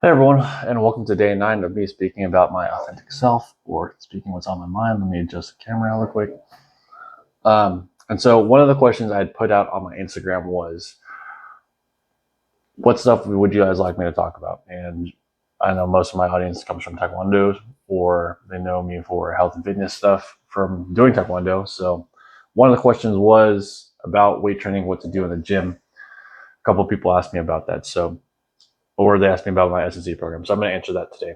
Hey everyone, and welcome to day 9 of me speaking about my authentic self, or speaking what's on my mind. Let me adjust the camera real quick. And so one of the questions I had put out on my Instagram was, what stuff would you guys like me to talk about? And I know most of my audience comes from Taekwondo, or they know me for health and fitness stuff from doing Taekwondo. So one of the questions was about weight training, what to do in the gym. A couple of people asked me about that. Or they asked me about my S&C program. So I'm going to answer that today.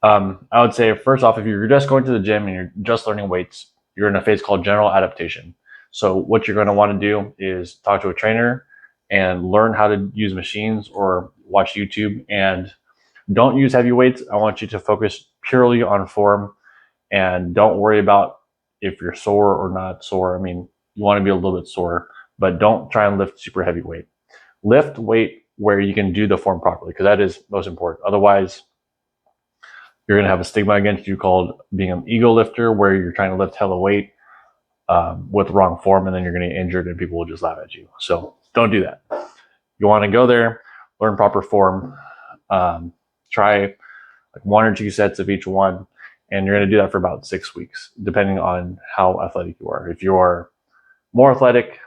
I would say, first off, if you're just going to the gym and you're just learning weights, you're in a phase called general adaptation. So what you're going to want to do is talk to a trainer and learn how to use machines or watch YouTube, and don't use heavy weights. I want you to focus purely on form and don't worry about if you're sore or not sore. I mean, you want to be a little bit sore, but don't try and lift super heavy weight. Lift weight where you can do the form properly, because that is most important. Otherwise, you're going to have a stigma against you called being an ego lifter, where you're trying to lift hella weight with the wrong form, and then you're going to get injured and people will just laugh at you. So don't do that. You want to go there, learn proper form, try like 1 or 2 sets of each one, and you're going to do that for about 6 weeks, depending on how athletic you are. If you are more athletic,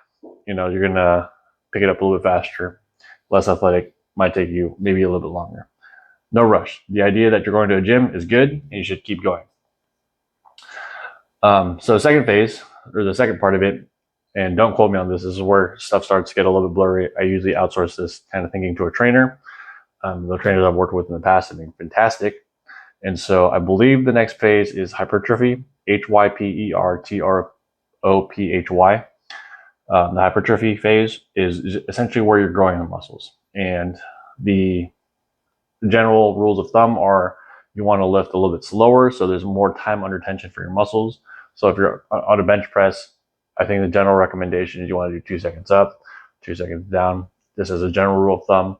you're going to pick it up a little bit faster. Less athletic might take you maybe a little bit longer. No rush. The idea that you're going to a gym is good, and you should keep going. So second phase, or the second part of it, and don't quote me on this is where stuff starts to get a little bit blurry. I usually outsource this kind of thinking to a trainer. The trainers I've worked with in the past have been fantastic. And so I believe the next phase is hypertrophy, Hypertrophy. The hypertrophy phase is essentially where you're growing the muscles. And the general rules of thumb are you want to lift a little bit slower so there's more time under tension for your muscles. So if you're on a bench press, I think the general recommendation is you want to do 2 seconds up, 2 seconds down. This is a general rule of thumb.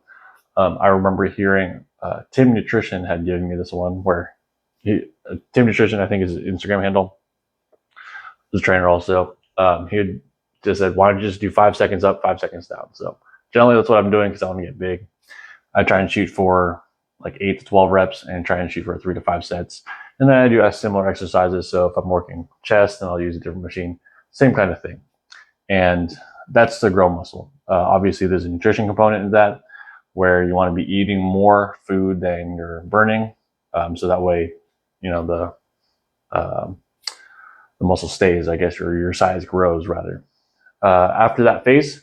I remember hearing Tim Nutrition had given me this one where Tim Nutrition, I think, is his Instagram handle. He's a trainer also. He had just said, why don't you just do 5 seconds up, 5 seconds down? So generally that's what I'm doing because I want to get big. I try and shoot for like 8 to 12 reps and try and shoot for 3 to 5 sets. And then I do similar exercises. So if I'm working chest, then I'll use a different machine. Same kind of thing. And that's to grow muscle. Obviously, there's a nutrition component in that where you want to be eating more food than you're burning. So that way, uh, the muscle stays, I guess, or your size grows rather. After that phase,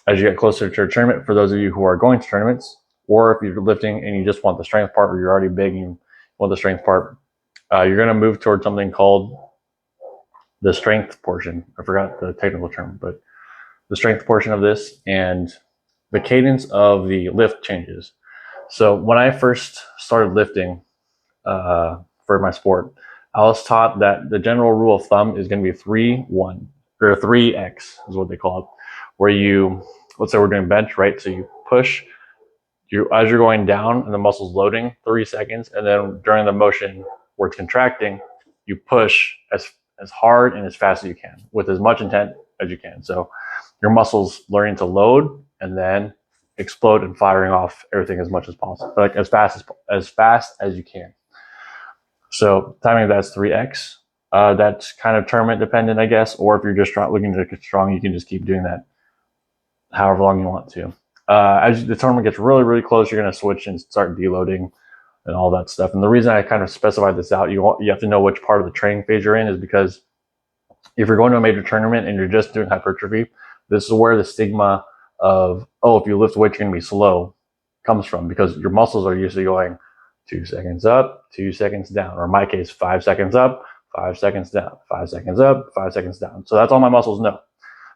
as you get closer to a tournament, for those of you who are going to tournaments, or if you're lifting and you just want the strength part, or you're already big and you want the strength part, you're going to move towards something called the strength portion. I forgot the technical term, but the strength portion of this, and the cadence of the lift changes. So when I first started lifting for my sport, I was taught that the general rule of thumb is going to be 3-1, or 3x is what they call it, where let's say we're doing bench, right? So you push, as you're going down and the muscle's loading, 3 seconds, and then during the motion where it's contracting, you push as hard and as fast as you can with as much intent as you can. So your muscles learning to load and then explode and firing off everything as much as possible, like as fast as you can. So timing that's 3x. That's kind of tournament dependent, I guess. Or if you're just looking to get strong, you can just keep doing that however long you want to. As the tournament gets really, really close, you're going to switch and start deloading and all that stuff. And the reason I kind of specified this out, you have to know which part of the training phase you're in, is because if you're going to a major tournament and you're just doing hypertrophy, this is where the stigma of, if you lift weights, you're going to be slow comes from, because your muscles are usually going 2 seconds up, 2 seconds down, or in my case, 5 seconds up, 5 seconds down, 5 seconds up, 5 seconds down. So that's all my muscles know.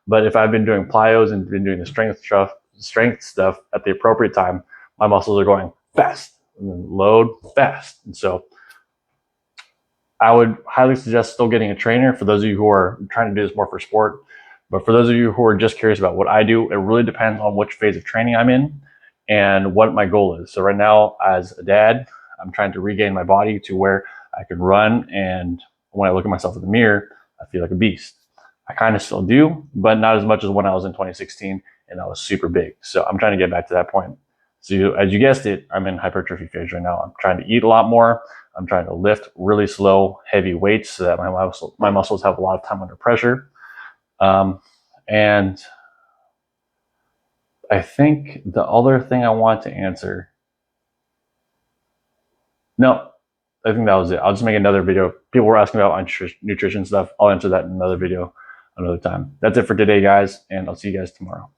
But if I've been doing plyos and been doing the strength stuff at the appropriate time, my muscles are going fast and then load fast. And so I would highly suggest still getting a trainer for those of you who are trying to do this more for sport. But for those of you who are just curious about what I do, it really depends on which phase of training I'm in and what my goal is. So right now, as a dad, I'm trying to regain my body to where I can run, and when I look at myself in the mirror, I feel like a beast. I kind of still do, but not as much as when I was in 2016 and I was super big. So I'm trying to get back to that point. So as you guessed it, I'm in hypertrophy phase right now. I'm trying to eat a lot more. I'm trying to lift really slow, heavy weights so that my muscles have a lot of time under pressure. And I think the other thing I want to answer, no, I think that was it. I'll just make another video. People were asking about nutrition stuff. I'll answer that in another video another time. That's it for today, guys, and I'll see you guys tomorrow.